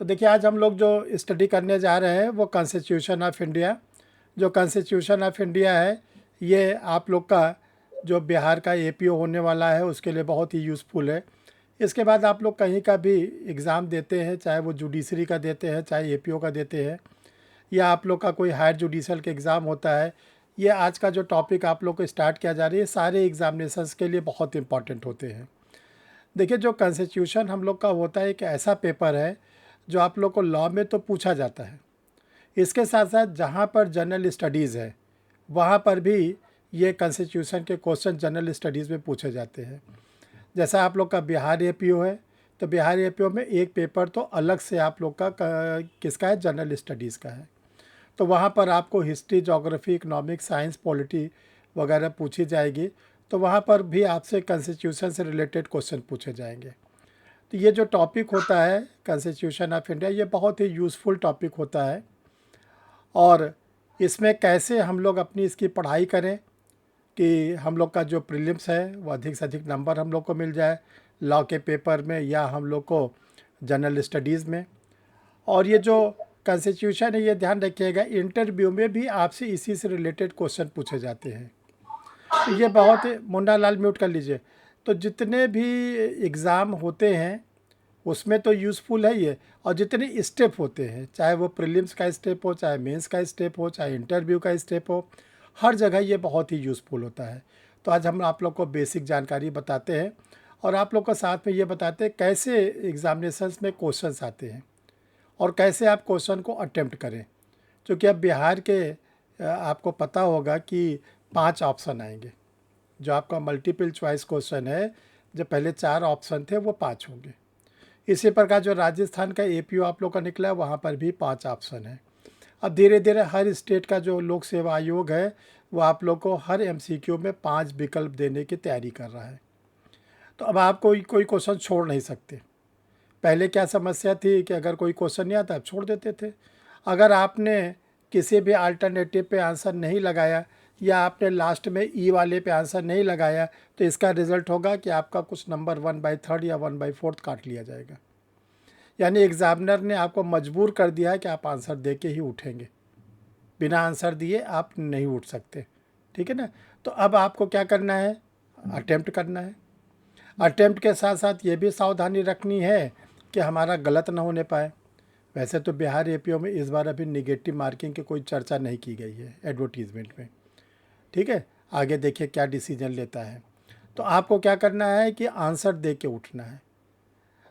तो देखिए आज हम लोग जो स्टडी करने जा रहे हैं वो कॉन्स्टिट्यूशन ऑफ इंडिया। जो कॉन्स्टिट्यूशन ऑफ इंडिया है ये आप लोग का जो बिहार का एपीओ होने वाला है उसके लिए बहुत ही यूज़फुल है। इसके बाद आप लोग कहीं का भी एग्ज़ाम देते हैं, चाहे वो जुडिशरी का देते हैं चाहे एपीओ का देते हैं, या आप लोग का कोई हायर जुडिशल का एग्ज़ाम होता है, ये आज का जो टॉपिक आप लोग को स्टार्ट किया जा रही है सारे एग्जामिनेशंस के लिए बहुत इंपॉर्टेंट होते हैं। देखिए जो कॉन्स्टिट्यूशन हम लोग का होता है एक ऐसा पेपर है जो आप लोग को लॉ में तो पूछा जाता है, इसके साथ साथ जहाँ पर जनरल स्टडीज़ है वहाँ पर भी ये कॉन्स्टिट्यूशन के क्वेश्चन जनरल स्टडीज़ में पूछे जाते हैं। जैसा आप लोग का बिहार एपीओ है तो बिहार एपीओ में एक पेपर तो अलग से आप लोग का किसका है, जनरल स्टडीज़ का है। तो वहाँ पर आपको history, geography, economics, science, polity वगैरह पूछी जाएगी। तो वहाँ पर भी आपसे कॉन्स्टिट्यूशन से रिलेटेड क्वेश्चन पूछे जाएंगे। तो ये जो टॉपिक होता है कॉन्स्टिट्यूशन ऑफ इंडिया ये बहुत ही यूज़फुल टॉपिक होता है। और इसमें कैसे हम लोग अपनी इसकी पढ़ाई करें कि हम लोग का जो प्रीलिम्स है वो अधिक से अधिक नंबर हम लोग को मिल जाए लॉ के पेपर में या हम लोग को जनरल स्टडीज़ में। और ये जो कॉन्स्टिट्यूशन है ये ध्यान रखिएगा इंटरव्यू में भी आपसे इसी से रिलेटेड क्वेश्चन पूछे जाते हैं। तो ये बहुत ही, मुन्ना लाल म्यूट कर लीजिए। तो जितने भी एग्ज़ाम होते हैं उसमें तो यूज़फुल है ये, और जितने स्टेप होते हैं चाहे वो प्रीलिम्स का स्टेप हो, चाहे मेंस का स्टेप हो, चाहे इंटरव्यू का स्टेप हो, हर जगह ये बहुत ही यूज़फुल होता है। तो आज हम आप लोग को बेसिक जानकारी बताते हैं और आप लोग को साथ में ये बताते हैं कैसे एग्ज़ामिनेशंस में क्वेश्चंस आते हैं और कैसे आप क्वेश्चन को अटेम्प्ट करें। क्योंकि अब बिहार के आपको पता होगा कि 5 ऑप्शन आएंगे। जो आपका मल्टीपल चॉइस क्वेश्चन है, जो पहले 4 ऑप्शन थे वो 5 होंगे। इसी प्रकार जो राजस्थान का एपीओ आप लोग का निकला है वहाँ पर भी 5 ऑप्शन है। अब धीरे धीरे हर स्टेट का जो लोक सेवा आयोग है वो आप लोग को हर एमसीक्यू में 5 विकल्प देने की तैयारी कर रहा है। तो अब आप कोई क्वेश्चन छोड़ नहीं सकते। पहले क्या समस्या थी कि अगर कोई क्वेश्चन नहीं आता आप छोड़ देते थे। अगर आपने किसी भी अल्टरनेटिव पे आंसर नहीं लगाया या आपने लास्ट में ई वाले पे आंसर नहीं लगाया तो इसका रिज़ल्ट होगा कि आपका कुछ नंबर 1/3 या 1/4 काट लिया जाएगा। यानी एग्ज़ामिनर ने आपको मजबूर कर दिया है कि आप आंसर दे के ही उठेंगे, बिना आंसर दिए आप नहीं उठ सकते। ठीक है ना। तो अब आपको क्या करना है, अटेम्प्ट करना है। अटेम्प्ट के साथ साथ ये भी सावधानी रखनी है कि हमारा गलत ना होने पाए। वैसे तो बिहार एपीओ में इस बार अभी निगेटिव मार्किंग की कोई चर्चा नहीं की गई है एडवर्टीज़मेंट में। ठीक है, आगे देखिए क्या डिसीजन लेता है। तो आपको क्या करना है कि आंसर दे के उठना है।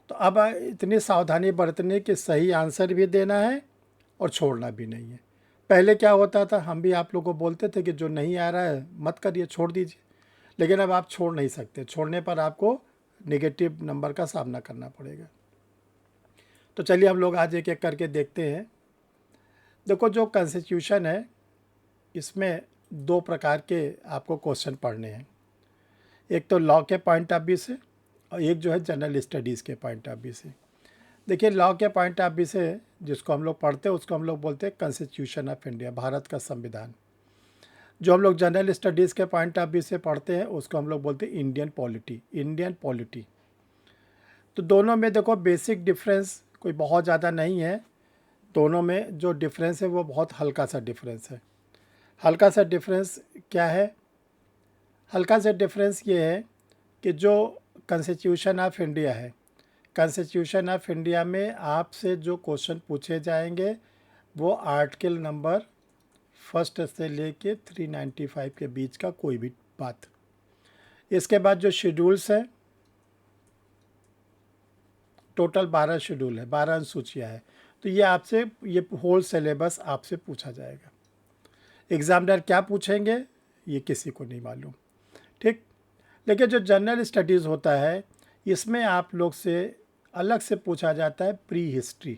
तो अब इतनी सावधानी बरतने कि सही आंसर भी देना है और छोड़ना भी नहीं है। पहले क्या होता था, हम भी आप लोगों को बोलते थे कि जो नहीं आ रहा है मत करिए, छोड़ दीजिए। लेकिन अब आप छोड़ नहीं सकते, छोड़ने पर आपको नेगेटिव नंबर का सामना करना पड़ेगा। तो चलिए हम लोग आज एक एक करके देखते हैं। देखो जो कॉन्स्टिट्यूशन है इसमें 2 प्रकार के आपको क्वेश्चन पढ़ने हैं। एक तो लॉ के पॉइंट ऑफ व्यू से और एक जो है जनरल स्टडीज़ के पॉइंट ऑफ व्यू से। देखिए लॉ के पॉइंट ऑफ व्यू से जिसको हम लोग पढ़ते हैं उसको हम लोग बोलते हैं कॉन्स्टिट्यूशन ऑफ इंडिया, भारत का संविधान। जो हम लोग जनरल स्टडीज़ के पॉइंट ऑफ व्यू से पढ़ते हैं उसको हम लोग बोलते हैं इंडियन पॉलिटी, इंडियन पॉलिटी। तो दोनों में देखो बेसिक डिफरेंस कोई बहुत ज़्यादा नहीं है। दोनों में जो डिफरेंस है वो बहुत हल्का सा डिफरेंस है। हल्का सा डिफरेंस क्या है, हल्का सा डिफरेंस ये है कि जो कॉन्स्टिट्यूशन ऑफ इंडिया है, कॉन्स्टिट्यूशन ऑफ इंडिया में आपसे जो क्वेश्चन पूछे जाएंगे वो आर्टिकल नंबर 1 से लेके 395 के बीच का कोई भी बात। इसके बाद जो शेड्यूल्स हैं, टोटल 12 शेड्यूल है, 12 अनुसूचियाँ है। तो ये आपसे ये होल सिलेबस आपसे पूछा जाएगा। एग्जामिनर क्या पूछेंगे ये किसी को नहीं मालूम। ठीक। लेकिन जो जनरल स्टडीज़ होता है इसमें आप लोग से अलग से पूछा जाता है pre history,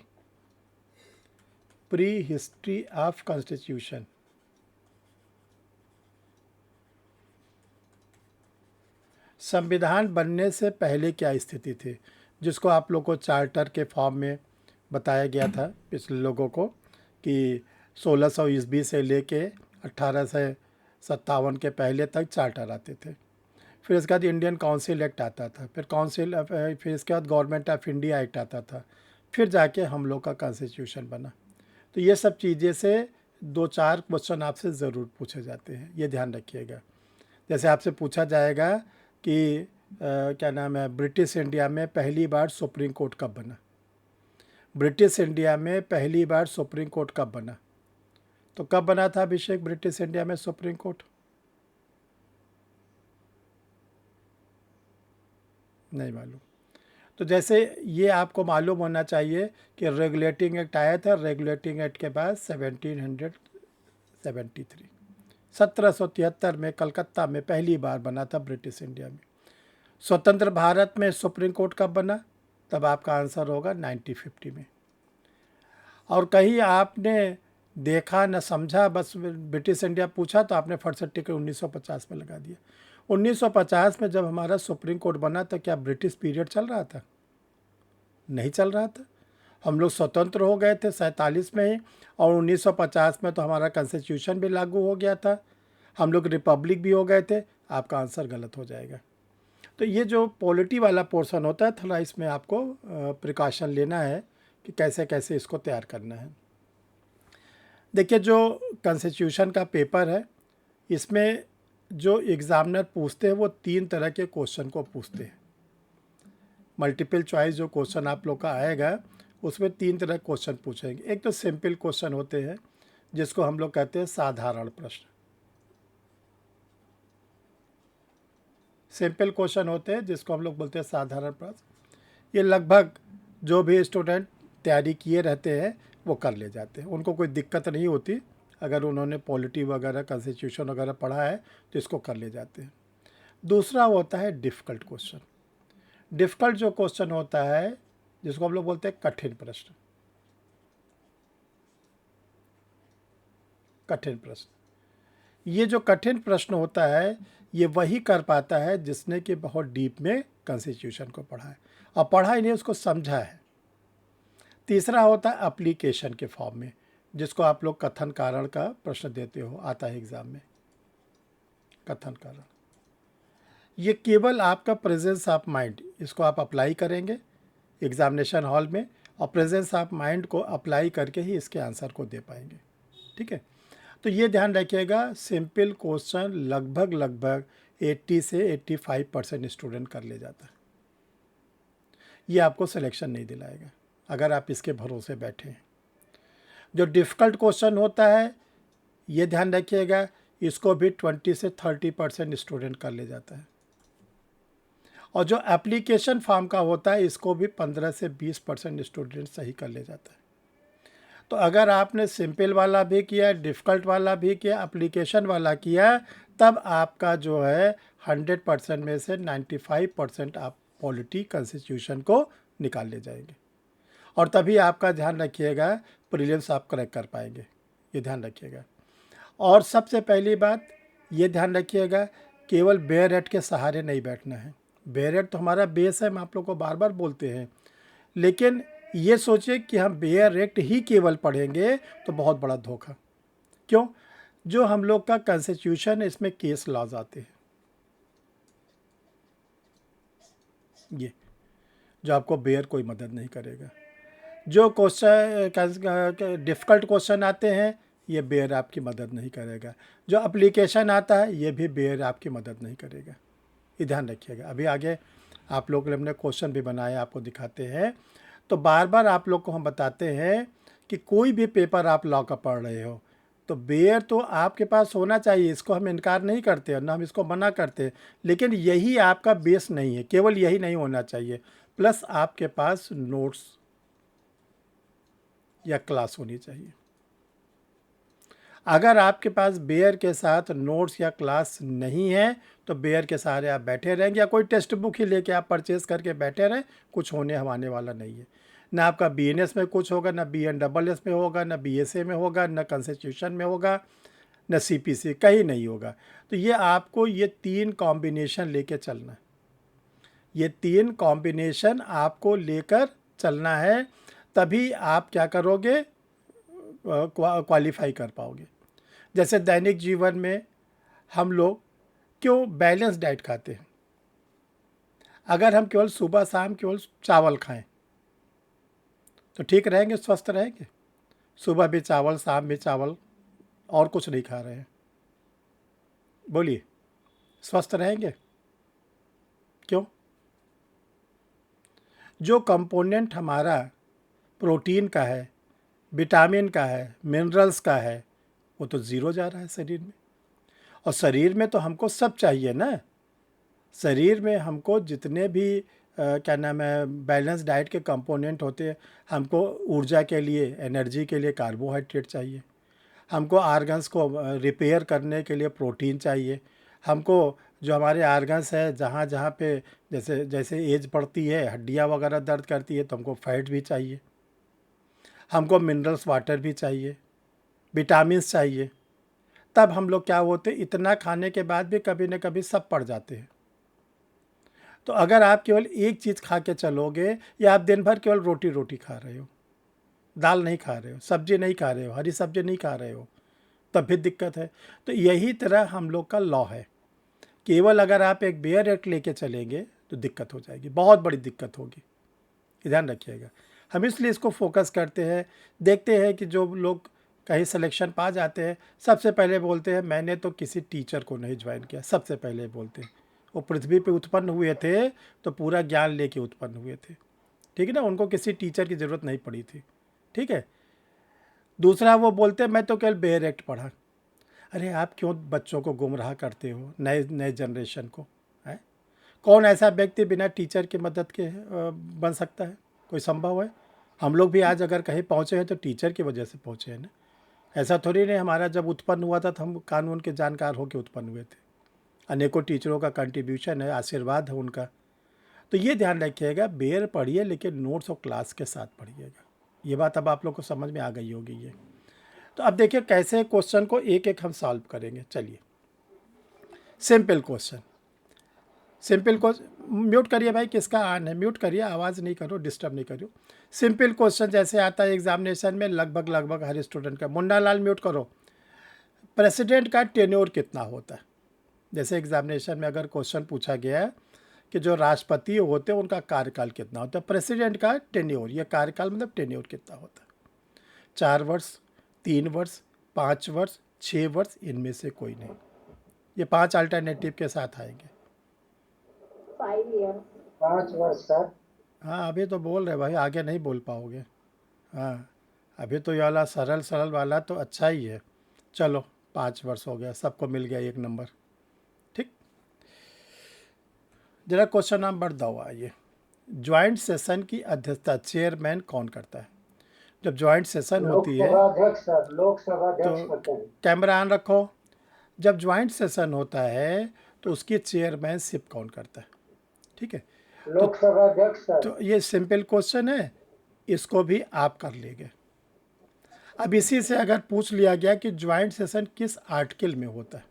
pre history of constitution. संविधान बनने से पहले क्या स्थिति थी, जिसको आप लोग को चार्टर के फॉर्म में बताया गया था पिछले लोगों को कि 1600 ईस्वी से लेके 1857 के पहले तक चार्टर आते थे। फिर इसके बाद इंडियन काउंसिल एक्ट आता था, फिर इसके बाद गवर्नमेंट ऑफ इंडिया एक्ट आता था, फिर जाके हम लोग का कॉन्स्टिट्यूशन बना। तो ये सब चीज़ें से 2-4 क्वेश्चन आपसे ज़रूर पूछे जाते हैं, ये ध्यान रखिएगा। जैसे आपसे पूछा जाएगा कि क्या नाम है, ब्रिटिश इंडिया में पहली बार सुप्रीम कोर्ट कब बना। ब्रिटिश इंडिया में पहली बार सुप्रीम कोर्ट कब बना, तो कब बना था अभिषेक ब्रिटिश इंडिया में सुप्रीम कोर्ट? नहीं मालूम। तो जैसे ये आपको मालूम होना चाहिए कि रेगुलेटिंग एक्ट आया था, रेगुलेटिंग एक्ट के बाद 1773 में कलकत्ता में पहली बार बना था ब्रिटिश इंडिया में। स्वतंत्र भारत में सुप्रीम कोर्ट कब बना, तब आपका आंसर होगा 1950 में। और कहीं आपने देखा न समझा, बस ब्रिटिश इंडिया पूछा तो आपने फट से टिक 1950 में लगा दिया। 1950 में जब हमारा सुप्रीम कोर्ट बना तो क्या ब्रिटिश पीरियड चल रहा था? नहीं चल रहा था। हम लोग स्वतंत्र हो गए थे 47 में ही, और 1950 में तो हमारा कॉन्स्टिट्यूशन भी लागू हो गया था, हम लोग रिपब्लिक भी हो गए थे। आपका आंसर गलत हो जाएगा। तो ये जो पॉलिटी वाला पोर्शन होता है, थोड़ा इसमें आपको प्रिकॉशन लेना है कि कैसे कैसे इसको तैयार करना है। देखिए, जो कॉन्स्टिट्यूशन का पेपर है, इसमें जो एग्ज़ामिनर पूछते हैं वो 3 तरह के क्वेश्चन को पूछते हैं। मल्टीपल चॉइस जो क्वेश्चन आप लोग का आएगा, उसमें 3 तरह क्वेश्चन पूछेंगे। एक तो सिंपल क्वेश्चन होते हैं, जिसको हम लोग कहते हैं साधारण प्रश्न। सिंपल क्वेश्चन होते हैं जिसको हम लोग बोलते हैं साधारण प्रश्न। ये लगभग जो भी स्टूडेंट तैयारी किए रहते हैं वो कर ले जाते हैं, उनको कोई दिक्कत नहीं होती। अगर उन्होंने पॉलिटी वगैरह कॉन्स्टिट्यूशन वगैरह पढ़ा है तो इसको कर ले जाते हैं। दूसरा होता है डिफ़िकल्ट क्वेश्चन। डिफ़िकल्ट जो क्वेश्चन होता है, जिसको हम लोग बोलते हैं कठिन प्रश्न। कठिन प्रश्न, ये जो कठिन प्रश्न होता है, ये वही कर पाता है जिसने कि बहुत डीप में कॉन्स्टिट्यूशन को पढ़ा है, और पढ़ा ही नहीं, उसको समझा है। तीसरा होता है एप्लीकेशन के फॉर्म में, जिसको आप लोग कथन कारण का प्रश्न देते हो, आता है एग्ज़ाम में, कथन कारण। ये केवल आपका प्रेजेंस ऑफ माइंड, इसको आप अप्लाई करेंगे एग्जामिनेशन हॉल में, और प्रेजेंस ऑफ माइंड को अप्लाई करके ही इसके आंसर को दे पाएंगे। ठीक है, तो ये ध्यान रखिएगा, सिंपल क्वेश्चन लगभग 80 से 85% स्टूडेंट कर ले जाता है। ये आपको सिलेक्शन नहीं दिलाएगा अगर आप इसके भरोसे बैठे हैं। जो डिफ़िकल्ट क्वेश्चन होता है, ये ध्यान रखिएगा, इसको भी 20 से 30% स्टूडेंट कर ले जाता है। और जो एप्लीकेशन फॉर्म का होता है, इसको भी 15 से 20% स्टूडेंट सही कर ले जाता है। तो अगर आपने सिंपल वाला भी किया, डिफ़िकल्ट वाला भी किया, एप्लीकेशन वाला किया, तब आपका जो है 100% में से 95% आप पॉलिटी कॉन्स्टिट्यूशन को निकाल ले जाएंगे, और तभी आपका ध्यान रखिएगा प्रीलिम्स आप क्रैक कर पाएंगे। ये ध्यान रखिएगा। और सबसे पहली बात ये ध्यान रखिएगा, केवल बेयर रेट के सहारे नहीं बैठना है। बेयर रेट तो हमारा बेस है, हम आप लोग को बार बार बोलते हैं, लेकिन ये सोचिए कि हम बेयर एक्ट ही केवल पढ़ेंगे तो बहुत बड़ा धोखा। क्यों? जो हम लोग का कॉन्स्टिट्यूशन है, इसमें केस लॉज आते हैं, ये जो आपको बेयर कोई मदद नहीं करेगा। जो क्वेश्चन डिफ़िकल्ट क्वेश्चन आते हैं, ये बेयर आपकी मदद नहीं करेगा। जो एप्लीकेशन आता है, ये भी बेयर आपकी मदद नहीं करेगा। ये ध्यान रखिएगा। अभी आगे आप लोग हमने क्वेश्चन भी बनाए, आपको दिखाते हैं। तो बार बार आप लोग को हम बताते हैं कि कोई भी पेपर आप लॉ का पढ़ रहे हो तो बेयर तो आपके पास होना चाहिए, इसको हम इनकार नहीं करते, ना हम इसको मना करते, लेकिन यही आपका बेस नहीं है, केवल यही नहीं होना चाहिए, प्लस आपके पास नोट्स या क्लास होनी चाहिए। अगर आपके पास बेयर के साथ नोट्स या क्लास नहीं है तो बेयर के सहारे आप बैठे रहेंगे, या कोई टेक्स्ट बुक ही लेके आप परचेस करके बैठे रहें, कुछ होने वाला नहीं है। ना आपका बीएनएस में कुछ होगा, ना बीएनडब्ल्यूएस में होगा, ना बीएसए में होगा, ना कॉन्स्टिट्यूशन में होगा, ना सीपीसी, कहीं नहीं होगा। तो ये आपको ये 3 कॉम्बिनेशन लेके चलना है, ये 3 कॉम्बिनेशन आपको लेकर चलना है, तभी आप क्या करोगे, क्वालिफाई कर पाओगे। जैसे दैनिक जीवन में हम लोग क्यों बैलेंस डाइट खाते हैं? अगर हम केवल सुबह शाम केवल चावल खाएं तो ठीक रहेंगे, स्वस्थ रहेंगे। सुबह भी चावल, शाम भी चावल, और कुछ नहीं खा रहे हैं, बोलिए, स्वस्थ रहेंगे? क्यों? जो कंपोनेंट हमारा प्रोटीन का है, विटामिन का है, मिनरल्स का है, वो तो ज़ीरो जा रहा है शरीर में। और शरीर में तो हमको सब चाहिए ना। शरीर में हमको जितने भी क्या नाम है, बैलेंस डाइट के कंपोनेंट होते हैं, हमको ऊर्जा के लिए, एनर्जी के लिए कार्बोहाइड्रेट चाहिए, हमको आर्गन्स को रिपेयर करने के लिए प्रोटीन चाहिए, हमको जो हमारे आर्गन्स है जहाँ जहाँ पे जैसे जैसे एज बढ़ती है, हड्डियाँ वगैरह दर्द करती है, तो हमको फैट भी चाहिए, हमको मिनरल्स वाटर भी चाहिए, विटामिन्स चाहिए। तब हम लोग क्या होते, इतना खाने के बाद भी कभी न कभी सब पड़ जाते हैं। तो अगर आप केवल एक चीज़ खा के चलोगे, या आप दिन भर केवल रोटी रोटी खा रहे हो, दाल नहीं खा रहे हो, सब्जी नहीं खा रहे हो, हरी सब्जी नहीं खा रहे हो, तब भी दिक्कत है। तो यही तरह हम लोग का लॉ है। केवल अगर आप एक बेयर एक्ट लेके चलेंगे तो दिक्कत हो जाएगी, बहुत बड़ी दिक्कत होगी, ध्यान रखिएगा। हम इसलिए इसको फोकस करते हैं। देखते हैं कि जो लोग कहीं सिलेक्शन पा जाते हैं, सबसे पहले बोलते हैं मैंने तो किसी टीचर को नहीं ज्वाइन किया, सबसे पहले बोलते हैं। वो पृथ्वी पे उत्पन्न हुए थे तो पूरा ज्ञान लेके उत्पन्न हुए थे, ठीक है ना, उनको किसी टीचर की ज़रूरत नहीं पड़ी थी, ठीक है। दूसरा वो बोलते हैं मैं तो केवल बेयर एक्ट पढ़ा। अरे आप क्यों बच्चों को गुमराह करते हो, नए नए जनरेशन को, है? कौन ऐसा व्यक्ति बिना टीचर की मदद के बन सकता है? कोई संभव है? हम लोग भी आज अगर कहीं पहुँचे हैं तो टीचर की वजह से पहुँचे हैं ना। ऐसा थोड़ी नहीं, हमारा जब उत्पन्न हुआ था तो हम कानून के जानकार होकर उत्पन्न हुए थे। अनेकों टीचरों का कंट्रीब्यूशन है, आशीर्वाद है उनका। तो ये ध्यान रखिएगा, बेयर पढ़िए लेकिन नोट्स और क्लास के साथ पढ़िएगा। ये बात अब आप लोग को समझ में आ गई होगी ये। तो अब देखिए कैसे क्वेश्चन को एक एक हम सॉल्व करेंगे। चलिए, simple question, simple question. Mute करिए भाई, किसका ऑन है, म्यूट करिए, आवाज़ नहीं करो, डिस्टर्ब नहीं करो। सिंपल क्वेश्चन जैसे आता है एग्जामिनेशन में, लगभग हर स्टूडेंट का। मुन्ना लाल म्यूट करो। प्रेसिडेंट का टेन्योर कितना होता है? जैसे एग्जामिनेशन में अगर क्वेश्चन पूछा गया है कि जो राष्ट्रपति होते हैं उनका कार्यकाल कितना होता है, प्रेसिडेंट का टेन्योर, ये कार्यकाल मतलब टेन्योर कितना होता है? 4 वर्ष, 3 वर्ष, 5 वर्ष, 6 वर्ष, इनमें से कोई नहीं। ये 5 अल्टरनेटिव के साथ आएंगे। 5 ईयर। 5 वर्ष सर। हाँ, अभी तो बोल रहे भाई, आगे नहीं बोल पाओगे। हाँ, अभी तो ये वाला सरल सरल वाला तो अच्छा ही है। चलो, 5 वर्ष हो गया, सबको मिल गया एक नंबर, ठीक। जरा क्वेश्चन नंबर 2 आइए। ज्वाइंट सेशन की अध्यक्षता चेयरमैन कौन करता है? जब ज्वाइंट सेशन होती है लोकसभा अध्यक्ष सर, लोकसभा तो अध्यक्ष करते हैं। कैमरा ऑन रखो। जब ज्वाइंट सेशन होता है तो उसकी चेयरमैनशिप कौन करता है? ठीक है, लोकसभा अध्यक्ष सर। तो ये सिंपल क्वेश्चन है, इसको भी आप कर लेंगे। अब इसी से अगर पूछ लिया गया कि ज्वाइंट सेशन किस आर्टिकल में होता है,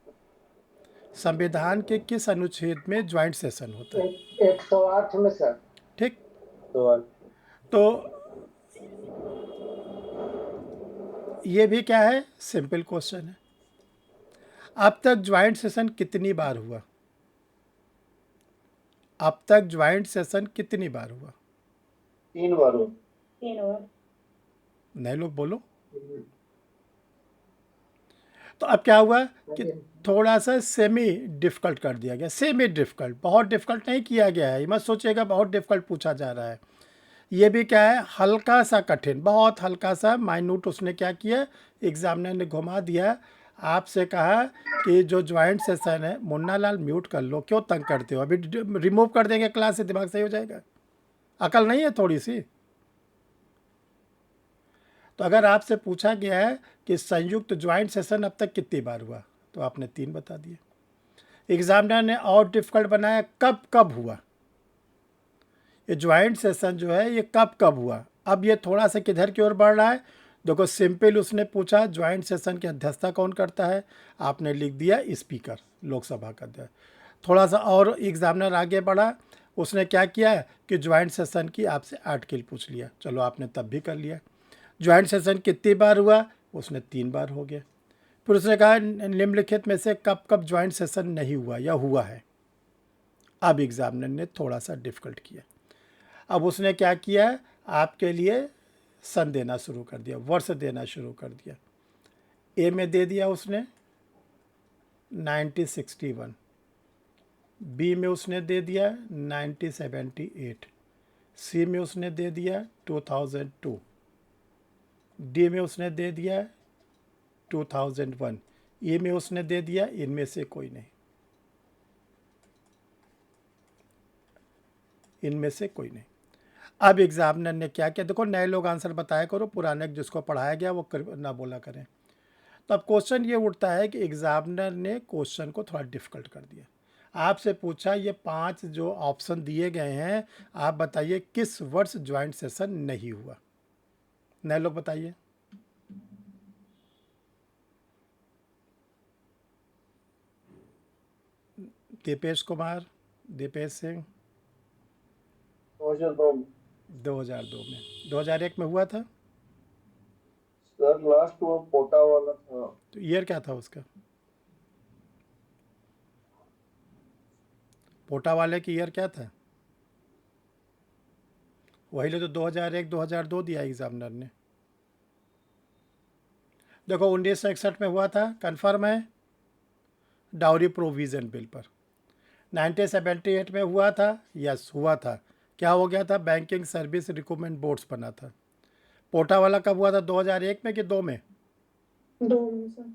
संविधान के किस अनुच्छेद में ज्वाइंट सेशन होता है? 108 में सर। ठीक, तो तो ये भी क्या है, सिंपल क्वेश्चन है। अब तक ज्वाइंट सेशन कितनी बार हुआ? अब तक ज्वाइंट सेशन कितनी बार हुआ? 3 बार। 3 बार। नए लोग बोलो। तो अब क्या हुआ कि थोड़ा सा सेमी डिफ़िकल्ट कर दिया गया। सेमी डिफ़िकल्ट, बहुत डिफ़िकल्ट नहीं किया गया है, ये मत सोचिएगा बहुत डिफ़िकल्ट पूछा जा रहा है। ये भी क्या है, हल्का सा कठिन, बहुत हल्का सा माइन्यूट। उसने क्या किया, एग्जामिनर ने घुमा दिया, आपसे कहा कि जो ज्वाइंट सेशन है, मुन्ना लाल म्यूट कर लो, क्यों तंग करते हो, अभी रिमूव कर देंगे क्लास से, दिमाग सही हो जाएगा। अकल नहीं है थोड़ी सी? तो अगर आपसे पूछा गया है कि संयुक्त ज्वाइंट सेशन अब तक कितनी बार हुआ, तो आपने 3 बता दिए। एग्जामिनर ने और डिफ़िकल्ट बनाया, कब कब हुआ ये ज्वाइंट सेशन जो है, ये कब कब हुआ। अब ये थोड़ा सा किधर की ओर बढ़ रहा है, देखो सिंपल उसने पूछा ज्वाइंट सेशन की अध्यक्षता कौन करता है, आपने लिख दिया स्पीकर, लोकसभा का अध्यक्ष। थोड़ा सा और एग्जामिनर आगे बढ़ा, उसने क्या किया कि ज्वाइंट सेशन की आपसे आर्टिकल पूछ लिया, चलो आपने तब भी कर लिया। ज्वाइंट सेशन कितनी बार हुआ, उसने 3 बार हो गया। फिर उसने कहा निम्नलिखित में से कब कब ज्वाइंट सेशन नहीं हुआ या हुआ है। अब एग्जामिनर ने थोड़ा सा डिफ़िकल्ट किया। अब उसने क्या किया, आपके लिए सन देना शुरू कर दिया, वर्ष देना शुरू कर दिया। ए में दे दिया उसने 1961, बी में उसने दे दिया 1978, सी में उसने दे दिया 2002, डी में उसने दे दिया 2001, ई में उसने दे दिया इनमें से कोई नहीं, इनमें से कोई नहीं। अब एग्जामिनर ने क्या किया, देखो नए लोग आंसर बताया करो, पुराने जिसको पढ़ाया गया वो ना बोला करें। तो अब क्वेश्चन ये उठता है कि एग्जामिनर ने क्वेश्चन को थोड़ा डिफिकल्ट कर दिया। आपसे पूछा ये 5 जो ऑप्शन दिए गए हैं, आप बताइए किस वर्ष ज्वाइंट सेशन नहीं हुआ। नए लोग बताइए। दीपेश कुमार, दीपेश सिंह। 2002 में 2002 में। 2001 में हुआ था। सर लास्ट वो पोटा वाला था। तो ईयर क्या था उसका? पोटा वाले की ईयर क्या था? वही ले तो 2001 2002 दिया एग्जामिनर ने। देखो 1961 में हुआ था, कन्फर्म है, डाउरी प्रोविज़न बिल पर। 1978 में हुआ था, यस हुआ था। क्या हो गया था? बैंकिंग सर्विस रिक्रूटमेंट बोर्ड्स बना था। पोटा वाला कब हुआ था? 2001 में कि 2 में? 2 में सर।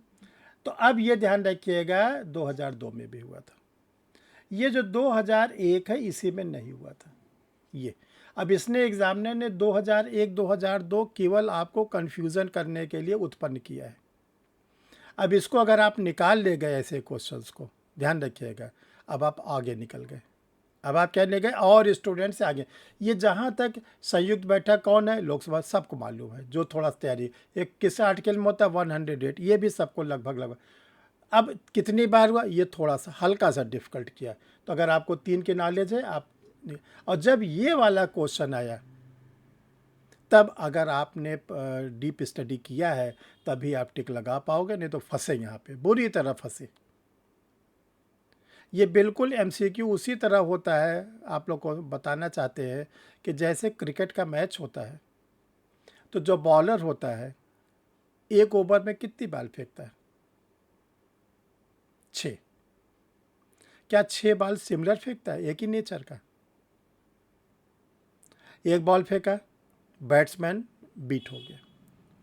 तो अब ये ध्यान रखिएगा 2002 में भी हुआ था। ये जो 2001 है इसी में नहीं हुआ था ये। अब इसने एग्जामिनर ने 2001 2002 केवल आपको कंफ्यूजन करने के लिए उत्पन्न किया है। अब इसको अगर आप निकाल ले गए ऐसे क्वेश्चंस को, ध्यान रखिएगा, अब आप आगे निकल गए। अब आप क्या ले गए और स्टूडेंट से आगे। ये जहाँ तक संयुक्त बैठक कौन है, लोकसभा, सबको मालूम है। जो थोड़ा तैयारी एक किस आर्टिकल में होता है 108, ये भी सबको लगभग। अब कितनी बार हुआ ये थोड़ा सा हल्का सा डिफ़िकल्ट किया। तो अगर आपको 3 की नॉलेज है आप, और जब ये वाला क्वेश्चन आया तब अगर आपने डीप स्टडी किया है तभी आप टिक लगा पाओगे, नहीं तो फंसे यहाँ पे, बुरी तरह फंसे। ये बिल्कुल एमसीक्यू उसी तरह होता है, आप लोग को बताना चाहते हैं कि जैसे क्रिकेट का मैच होता है तो जो बॉलर होता है एक ओवर में कितनी बॉल फेंकता है? 6। क्या 6 बॉल सिमिलर फेंकता है, एक ही नेचर का? एक बॉल फेंका, बैट्समैन बीट हो गया,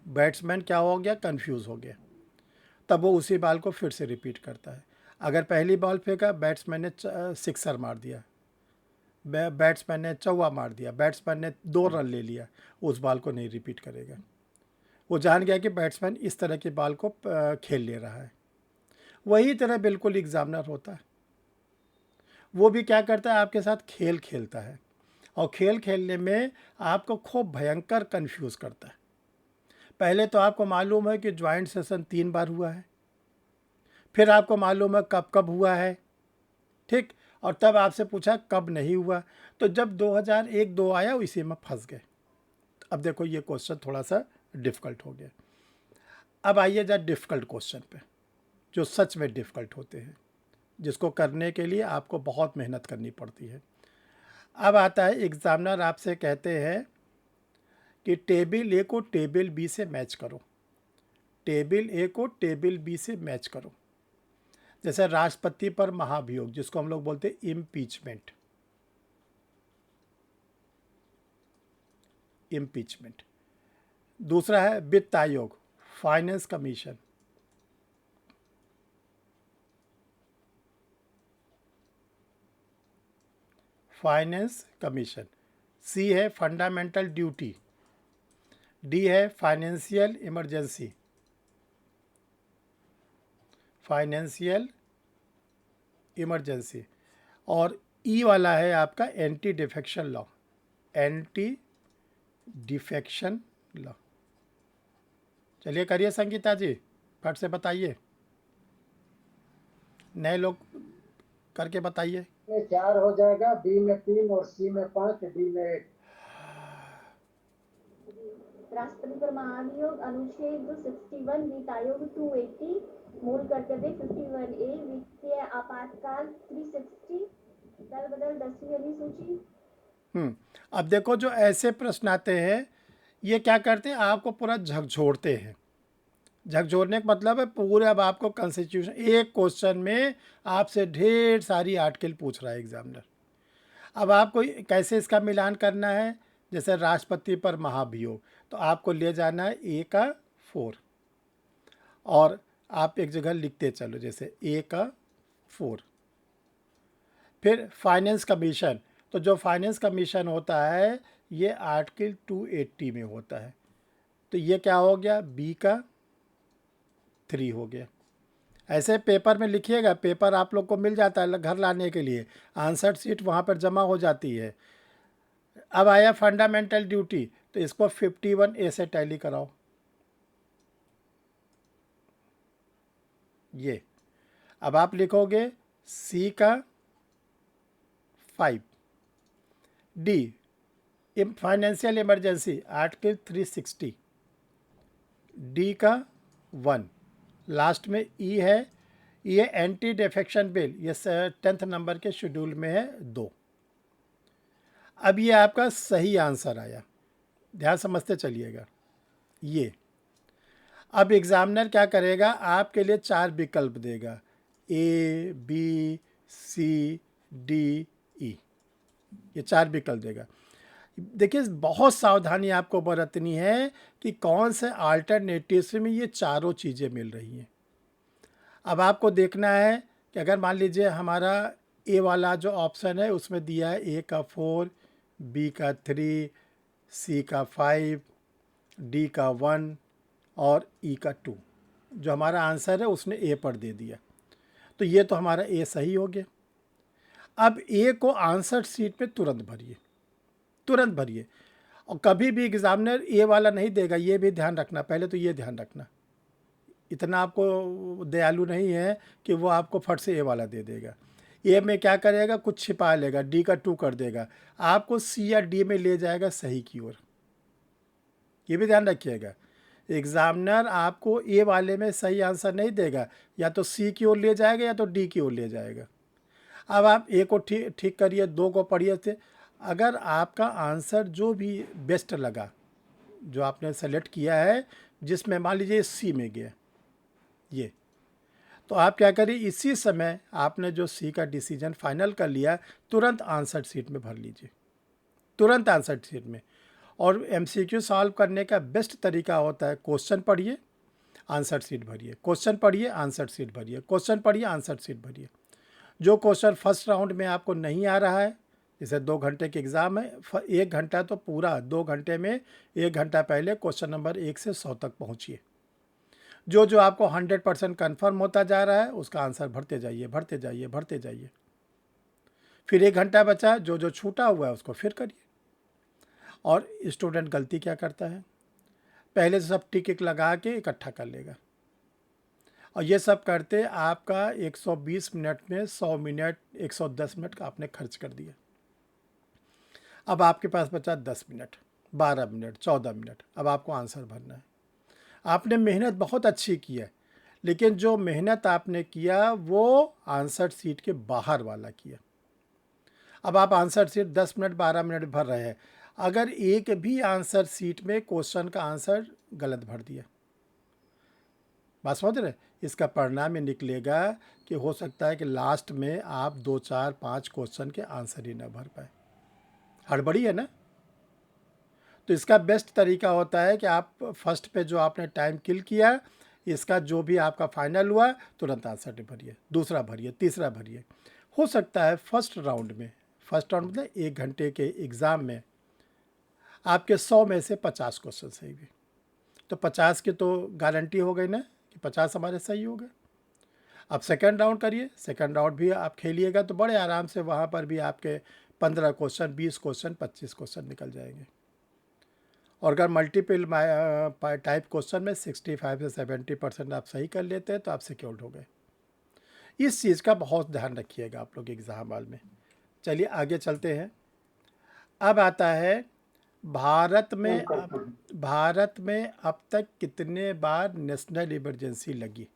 बैट्समैन क्या हो गया, कंफ्यूज हो गया, तब वो उसी बॉल को फिर से रिपीट करता है। अगर पहली बॉल फेंका, बैट्समैन ने सिक्सर मार दिया, बैट्समैन ने चौवा मार दिया, बैट्समैन ने 2 रन ले लिया, उस बॉल को नहीं रिपीट करेगा। वो जान गया कि बैट्समैन इस तरह की बॉल को खेल ले रहा है। वही तरह बिल्कुल एग्जामिनर होता है, वो भी क्या करता है, आपके साथ खेल खेलता है, और खेल खेलने में आपको खूब भयंकर कंफ्यूज करता है। पहले तो आपको मालूम है कि ज्वाइंट सेशन 3 बार हुआ है, फिर आपको मालूम है कब कब हुआ है, ठीक, और तब आपसे पूछा कब नहीं हुआ। तो जब 2001-2 आया इसी में फंस गए। अब देखो ये क्वेश्चन थोड़ा सा डिफ़िकल्ट हो गया। अब आइए जा डिफ़िकल्ट क्वेश्चन पे, जो सच में डिफ़िकल्ट होते हैं, जिसको करने के लिए आपको बहुत मेहनत करनी पड़ती है। अब आता है एग्जामिनर आपसे कहते हैं कि टेबल ए को टेबल बी से मैच करो, टेबल ए को टेबल बी से मैच करो। जैसे राष्ट्रपति पर महाभियोग, जिसको हम लोग बोलते हैं इम्पीचमेंट, इम्पीचमेंट। दूसरा है वित्त आयोग, फाइनेंस कमीशन, फाइनेंस कमीशन। सी है फंडामेंटल ड्यूटी, डी है फाइनेंशियल इमरजेंसी, फाइनेंशियल इमरजेंसी, और ई वाला है आपका anti defection law, anti defection law. चलिए करिए संगीता जी, फट से बताइए, नए लोग करके बताइए। में 4 हो जाएगा, बी में 3 और सी में 5, डी में 1। राष्ट्रपति पर महाभियोग अनुच्छेद 61, वित्त आयोग 280, मूल कर्तव्य 51A, वित्तीय आपातकाल 360, दल बदल 10वीं अधिसूची। अब देखो जो ऐसे प्रश्न आते हैं ये क्या करते हैं, आपको पूरा झकझोरते हैं। झकझोरने का मतलब है पूरे, अब आपको कॉन्स्टिट्यूशन, एक क्वेश्चन में आपसे ढेर सारी आर्टिकल पूछ रहा है एग्जामिनर। अब आपको कैसे इसका मिलान करना है, जैसे राष्ट्रपति पर महाभियोग, तो आपको ले जाना है ए का 4 और आप एक जगह लिखते चलो, जैसे ए का 4। फिर फाइनेंस कमीशन, तो जो फाइनेंस कमीशन होता है ये आर्टिकल 280 में होता है, तो ये क्या हो गया, बी का 3 हो गया। ऐसे पेपर में लिखिएगा, पेपर आप लोग को मिल जाता है घर लाने के लिए, आंसर शीट वहाँ पर जमा हो जाती है। अब आया फंडामेंटल ड्यूटी, तो इसको 51A से टैली कराओ। ये अब आप लिखोगे सी का 5, D financial emergency article 360, D का 1, लास्ट में ई है, ये एंटी डिफेक्शन बिल, ये 10th नंबर के शेड्यूल में है 2। अब ये आपका सही आंसर आया, ध्यान समझते चलिएगा। ये अब एग्जामिनर क्या करेगा, आपके लिए 4 विकल्प देगा, A B C D E, ये 4 विकल्प देगा। देखिए बहुत सावधानी आपको बरतनी है कि कौन से अल्टरनेटिव्स में ये चारों चीज़ें मिल रही हैं। अब आपको देखना है कि अगर मान लीजिए हमारा ए वाला जो ऑप्शन है उसमें दिया है ए का 4, बी का 3, सी का 5, डी का 1 और ई का 2, जो हमारा आंसर है उसने ए पर दे दिया, तो ये तो हमारा ए सही हो गया। अब ए को आंसर शीट में तुरंत भरिए, तुरंत भरिए, और कभी भी एग्जामिनर ए वाला नहीं देगा, ये भी ध्यान रखना, पहले तो ये ध्यान रखना, इतना आपको दयालु नहीं है कि वो आपको फट से ए वाला दे देगा। ए में क्या करेगा, कुछ छिपा लेगा, डी का 2 कर देगा, आपको सी या डी में ले जाएगा सही की ओर, ये भी ध्यान रखिएगा। एग्जामिनर आपको ए वाले में सही आंसर नहीं देगा, या तो सी की ओर ले जाएगा या तो डी की ओर ले जाएगा। अब आप ए को ठीक करिए, 2 को पढ़िए थे। अगर आपका आंसर जो भी बेस्ट लगा, जो आपने सेलेक्ट किया है, जिसमें मान लीजिए सी में गया ये, तो आप क्या करिए, इसी समय आपने जो सी का डिसीजन फाइनल कर लिया, तुरंत आंसर शीट में भर लीजिए, तुरंत आंसर शीट में। और एमसीक्यू सॉल्व करने का बेस्ट तरीका होता है, क्वेश्चन पढ़िए आंसर शीट भरिए, क्वेश्चन पढ़िए आंसर शीट भरिए, क्वेश्चन पढ़िए आंसर शीट भरिए। जो क्वेश्चन फर्स्ट राउंड में आपको नहीं आ रहा है, जैसे 2 घंटे की एग्ज़ाम है, 1 घंटा तो पूरा, 2 घंटे में 1 घंटा पहले क्वेश्चन नंबर 1 से 100 तक पहुँचिए। जो जो आपको 100% कन्फर्म होता जा रहा है उसका आंसर भरते जाइए, भरते जाइए, भरते जाइए। फिर 1 घंटा बचा, जो जो छूटा हुआ है उसको फिर करिए। और स्टूडेंट गलती क्या करता है, पहले से सब टिक एक लगा के इकट्ठा कर लेगा, और ये सब करते आपका 120 मिनट में 100 मिनट 110 मिनट का आपने खर्च कर दिया। अब आपके पास बचा 10 मिनट, 12 मिनट, 14 मिनट, अब आपको आंसर भरना है। आपने मेहनत बहुत अच्छी की है, लेकिन जो मेहनत आपने किया वो आंसर सीट के बाहर वाला किया। अब आप आंसर सीट 10 मिनट 12 मिनट भर रहे हैं, अगर एक भी आंसर सीट में क्वेश्चन का आंसर गलत भर दिया, बात समझ रहे, इसका परिणाम ये निकलेगा कि हो सकता है कि लास्ट में आप 2, 4, 5 क्वेश्चन के आंसर ही ना भर पाए। हड़बड़ी है ना। तो इसका बेस्ट तरीका होता है कि आप फर्स्ट पे जो आपने टाइम किल किया, इसका जो भी आपका फाइनल हुआ तुरंत आंसर भरिए, दूसरा भरिए, तीसरा भरिए। हो सकता है फर्स्ट राउंड मतलब 1 घंटे के एग्ज़ाम में आपके 100 में से 50 क्वेश्चन सही हुए, तो 50 की तो गारंटी हो गई ना कि 50 हमारे सही हो गए। अब सेकंड राउंड करिए, सेकंड राउंड भी आप खेलिएगा तो बड़े आराम से वहाँ पर भी आपके 15 क्वेश्चन, 20 क्वेश्चन, 25 क्वेश्चन निकल जाएंगे। और अगर मल्टीपल टाइप क्वेश्चन में 65 से 70% आप सही कर लेते हैं तो आप सिक्योर्ड हो गए। इस चीज़ का बहुत ध्यान रखिएगा आप लोग एग्ज़ाम हॉल में। चलिए आगे चलते हैं। अब आता है भारत में अब तक कितने बार नेशनल इमरजेंसी लगी,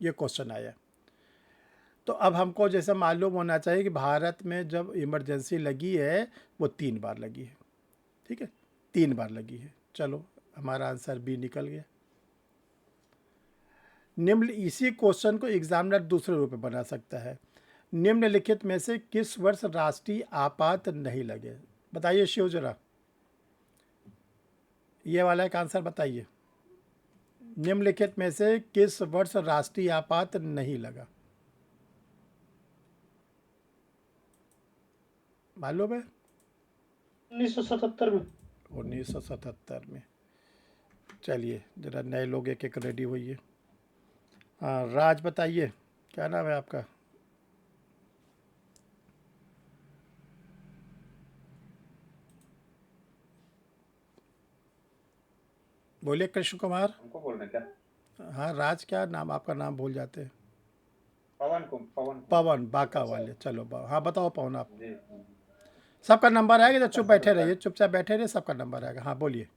ये क्वेश्चन आया। तो अब हमको जैसे मालूम होना चाहिए कि भारत में जब इमरजेंसी लगी है वो 3 बार लगी है, ठीक है। 3 बार लगी है। चलो हमारा आंसर बी निकल गया। निम्न इसी क्वेश्चन को एग्जामिनर दूसरे रूप में बना सकता है। निम्नलिखित में से किस वर्ष राष्ट्रीय आपात नहीं लगे? बताइए शिव जरा, ये वाला एक आंसर बताइए। निम्नलिखित में से किस वर्ष राष्ट्रीय आपात नहीं लगा? मालूम है? 1977 में। 1977 में। चलिए जरा नए लोग एक एक रेडी होइए। हाँ राज बताइए, क्या नाम है आपका? बोलिए कृष्ण कुमार। हमको बोलना क्या? हाँ राज, क्या नाम आपका? नाम भूल जाते हैं। पवन पवन, बांका वाले। चलो हाँ बताओ पवन आप। जी। सबका नंबर आएगा, तो चुप बैठे रहिए, चुपचाप बैठे रहिए, सबका नंबर आएगा। हाँ बोलिए।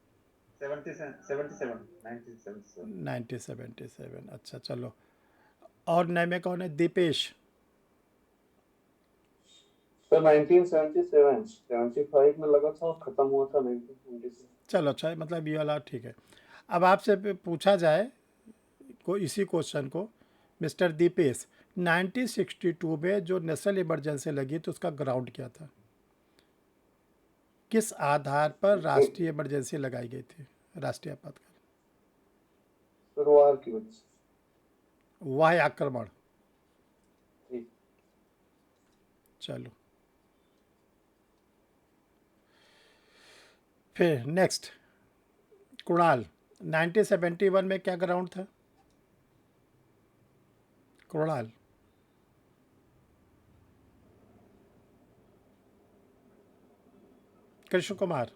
1977। अच्छा चलो, और नए में कौन है? दीपेश। सर 1977 75 में लगा था और खत्म हुआ था 1976। चलो अच्छा, मतलब ये वाला ठीक है। अब आपसे पूछा जाए इसी क्वेश्चन को, मिस्टर दीपेश, 1962 में जो नेशनल इमरजेंसी लगी तो उसका ग्राउंड क्या था? किस आधार पर राष्ट्रीय इमरजेंसी लगाई गई थी, राष्ट्रीय आपातकाल? सर वार की वजह से। वाह्य आक्रमण। जी। चलो फिर नेक्स्ट, कुणाल, 1971 में क्या ग्राउंड था? कुणाल। कृष्ण कुमार।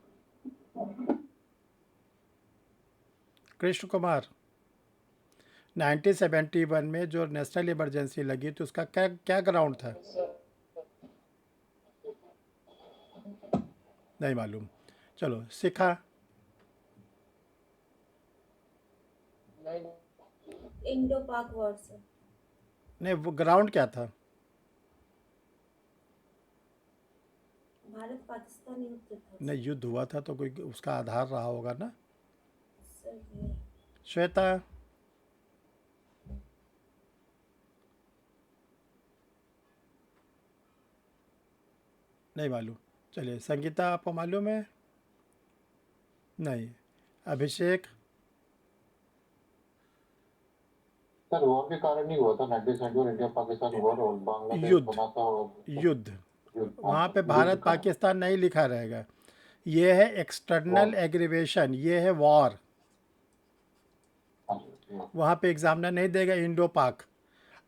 कृष्ण कुमार, 1971 में जो नेशनल इमरजेंसी लगी तो उसका क्या क्या ग्राउंड था? नहीं मालूम। चलो शिखा। इंडो पाक वॉर से। नहीं, वो ग्राउंड क्या था? भारत पाकिस्तान युद्ध था नहीं, युद्ध हुआ था तो कोई उसका आधार रहा होगा ना। सर। ये श्वेता। नहीं मालूम। चलिए संगीता, आपको मालूम है? नहीं। अभिषेक। सर वॉर के कारण ही हुआ था 1971 इंडिया पाकिस्तान वॉर और बांग्लादेश युद्ध। बना था और युद्ध। वहाँ पे युद्ध भारत का। पाकिस्तान नहीं लिखा रहेगा। ये है एक्सटर्नल एग्रीवेशन, ये है वॉर। वहाँ पे एग्जामिनर नहीं देगा इंडो पाक।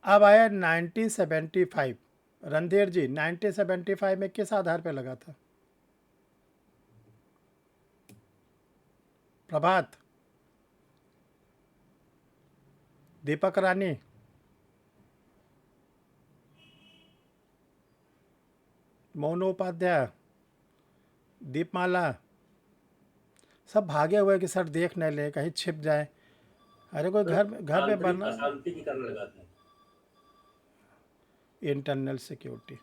अब आया 1975। रणधीर जी, 1975 में किस आधार पे लगा था? प्रभात। दीपक रानी। मोनू उपाध्याय। दीपमाला। सब भागे हुए कि सर देख न ले, कहीं छिप जाए। अरे कोई घर में बनना। शांति की कारण लगाते हैं। Internal security.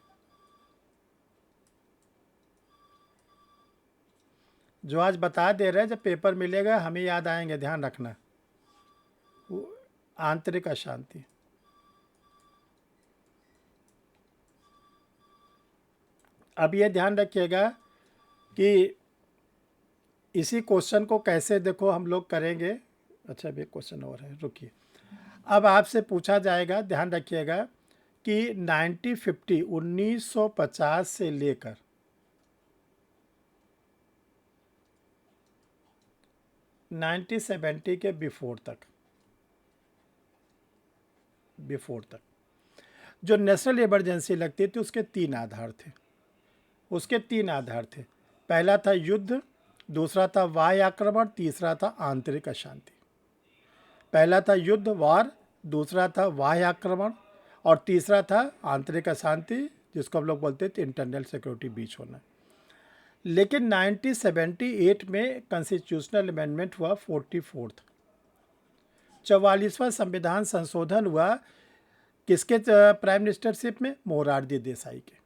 जो आज बता दे रहे हैं, जब पेपर मिलेगा हमें याद आएंगे, ध्यान रखना। आंतरिक अशांति। अब ये ध्यान रखिएगा कि इसी क्वेश्चन को कैसे देखो हम लोग करेंगे। अच्छा अभी एक क्वेश्चन और है, रुकिए। अब आपसे पूछा जाएगा, ध्यान रखिएगा कि 1950 से लेकर 1970 के बिफोर तक जो नेशनल इमरजेंसी लगती थी उसके 3 आधार थे। पहला था युद्ध, दूसरा था वाह्य आक्रमण, तीसरा था आंतरिक अशांति। पहला था युद्ध, वार, दूसरा था वाह्य आक्रमण और तीसरा था आंतरिक अशांति, जिसको हम लोग बोलते थे इंटरनल सिक्योरिटी बीच होना। लेकिन 1978 में कॉन्स्टिट्यूशनल अमेंडमेंट हुआ, 44th 44वां संविधान संशोधन हुआ। किसके प्राइम मिनिस्टरशिप में? मोरारजी देसाई के।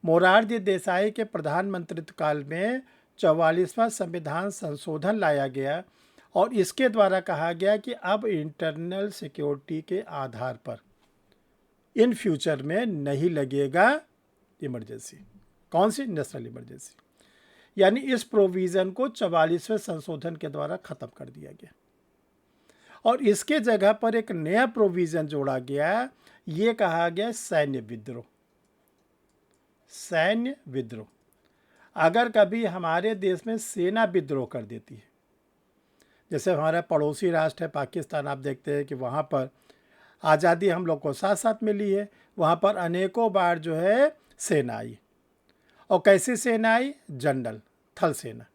मोरारजी देसाई के प्रधानमंत्रित्व काल में 44वां संविधान संशोधन लाया गया और इसके द्वारा कहा गया कि अब इंटरनल सिक्योरिटी के आधार पर इन फ्यूचर में नहीं लगेगा इमरजेंसी। कौन सी? National emergency. यानी इस प्रोविज़न को 44वें संशोधन के द्वारा ख़त्म कर दिया गया और इसके जगह पर एक नया प्रोविज़न जोड़ा गया। ये कहा गया सैन्य विद्रोह। सैन्य विद्रोह, अगर कभी हमारे देश में सेना विद्रोह कर देती है, जैसे हमारा पड़ोसी राष्ट्र है पाकिस्तान, आप देखते हैं कि वहाँ पर आज़ादी हम लोग को साथ साथ मिली है, वहाँ पर अनेकों बार जो है सेना आई। और कैसी सेना आई? जनरल, थल सेना।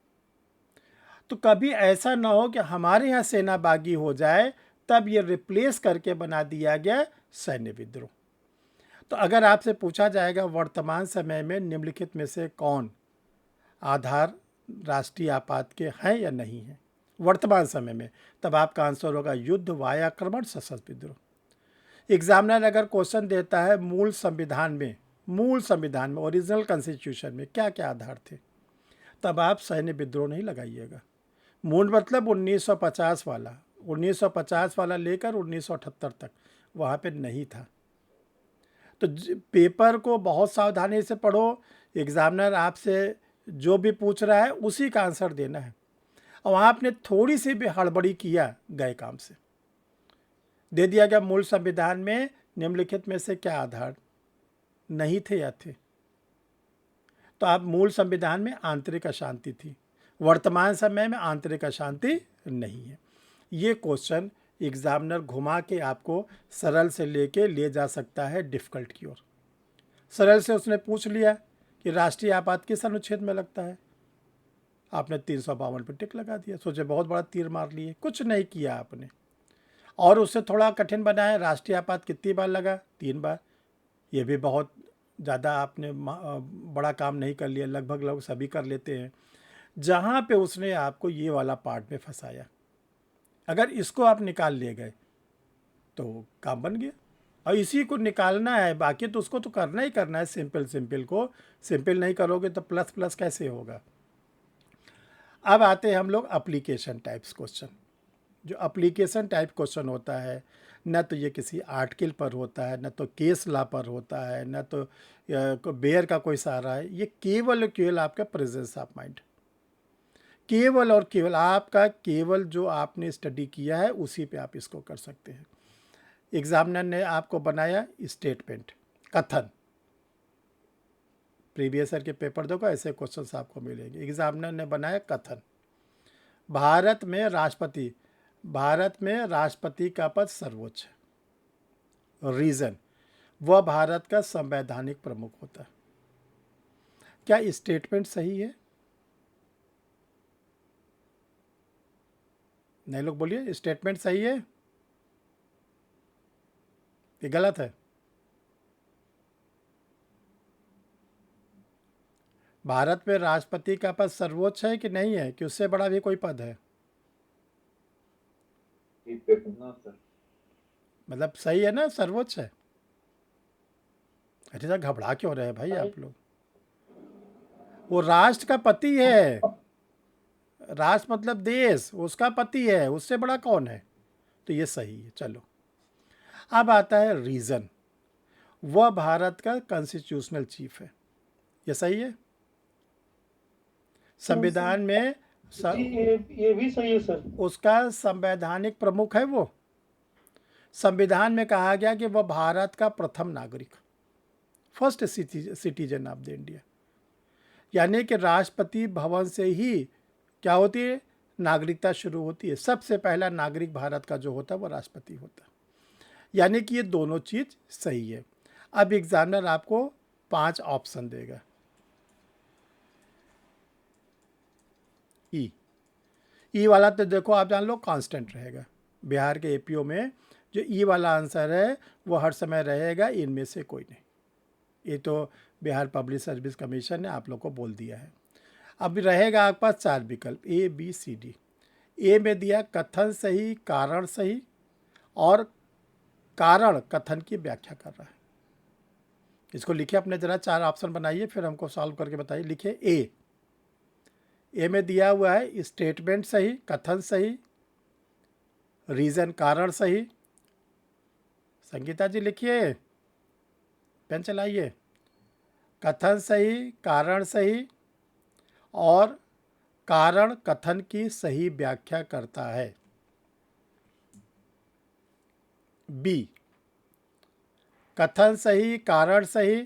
तो कभी ऐसा ना हो कि हमारे यहाँ सेना बागी हो जाए, तब ये रिप्लेस करके बना दिया गया सैन्य विद्रोह। तो अगर आपसे पूछा जाएगा वर्तमान समय में निम्नलिखित में से कौन आधार राष्ट्रीय आपात के हैं या नहीं हैं वर्तमान समय में, तब आपका आंसर होगा युद्ध, वायाक्रमण, सशस्त्र विद्रोह। एग्जामिनर अगर क्वेश्चन देता है मूल संविधान में ओरिजिनल कॉन्स्टिट्यूशन में क्या क्या आधार थे, तब आप सैन्य विद्रोह नहीं लगाइएगा। मूल मतलब 1950 वाला लेकर 1978 तक वहाँ पे नहीं था। तो पेपर को बहुत सावधानी से पढ़ो। एग्जामिनर आपसे जो भी पूछ रहा है उसी का आंसर देना है। और वहाँ आपने थोड़ी सी भी हड़बड़ी किया, गए काम से। दे दिया गया मूल संविधान में निम्नलिखित में से क्या आधार नहीं थे या थे, तो आप मूल संविधान में आंतरिक अशांति थी, वर्तमान समय में आंतरिक अशांति नहीं है। ये क्वेश्चन एग्जामिनर घुमा के आपको सरल से लेके ले जा सकता है डिफ़िकल्ट की ओर। सरल से उसने पूछ लिया कि राष्ट्रीय आपात किस अनुच्छेद में लगता है, आपने 352 पर टिक लगा दिया, सोचे बहुत बड़ा तीर मार लिए, कुछ नहीं किया आपने। और उससे थोड़ा कठिन बनाया, राष्ट्रीय आपात कितनी बार लगा? 3 बार। ये भी बहुत ज़्यादा आपने बड़ा काम नहीं कर लिया, लगभग लोग सभी कर लेते हैं। जहाँ पे उसने आपको ये वाला पार्ट में फंसाया, अगर इसको आप निकाल ले गए तो काम बन गया। और इसी को निकालना है, बाकी तो उसको तो करना ही करना है। सिंपल को सिंपल नहीं करोगे तो प्लस प्लस कैसे होगा। अब आते हैं हम लोग एप्लीकेशन टाइप्स क्वेश्चन। जो एप्लीकेशन टाइप क्वेश्चन होता है, न तो ये किसी आर्टिकल पर होता है, न तो केस लॉ पर होता है, न तो बेयर का कोई सहारा है। ये केवल आपका प्रेजेंस ऑफ माइंड, केवल और केवल आपका, केवल जो आपने स्टडी किया है उसी पे आप इसको कर सकते हैं। एग्जामिनर ने आपको बनाया स्टेटमेंट, कथन। प्रीवियस ईयर के पेपर देखो, ऐसे क्वेश्चंस आपको मिलेंगे। एग्जामिनर ने बनाया कथन, भारत में राष्ट्रपति का पद सर्वोच्च है। रीज़न, वह भारत का संवैधानिक प्रमुख होता है। क्या स्टेटमेंट सही है? नहीं लोग बोलिए, स्टेटमेंट सही है कि गलत है? भारत में राष्ट्रपति का पद सर्वोच्च है कि नहीं है, कि उससे बड़ा भी कोई पद है? मतलब सही है ना, सर्वोच्च है। अरे सर घबरा क्यों रहे भाई आप लोग? वो राष्ट्र का पति है, राष्ट्र मतलब देश, उसका पति है, उससे बड़ा कौन है? तो ये सही है। चलो अब आता है रीज़न, वह भारत का कॉन्स्टिट्यूशनल चीफ है। ये सही है? संविधान में ये भी सही है सर। उसका संवैधानिक प्रमुख है वो। संविधान में कहा गया कि वह भारत का प्रथम नागरिक, first citizen of the India. यानी कि राष्ट्रपति भवन से ही क्या होती है, नागरिकता शुरू होती है। सबसे पहला नागरिक भारत का जो होता है वो राष्ट्रपति होता है। यानी कि ये दोनों चीज़ सही है। अब एग्जामिनर आपको 5 ऑप्शन देगा। ई वाला तो देखो आप जान लो कांस्टेंट रहेगा। बिहार के एपीओ में जो ई वाला आंसर है वो हर समय रहेगा, इनमें से कोई नहीं। ये तो बिहार पब्लिक सर्विस कमीशन ने आप लोग को बोल दिया है। अब रहेगा आपके पास 4 विकल्प, ए बी सी डी। ए में दिया कथन सही, कारण सही, और कारण कथन की व्याख्या कर रहा है। इसको लिखिए अपने, ज़रा 4 ऑप्शन बनाइए, फिर हमको सॉल्व करके बताइए। लिखिए ए, ए में दिया हुआ है स्टेटमेंट सही, कथन सही, रीज़न कारण सही। संगीता जी लिखिए, पेन चलाइए। कथन सही, कारण सही और कारण कथन की सही व्याख्या करता है। बी, कथन सही, कारण सही,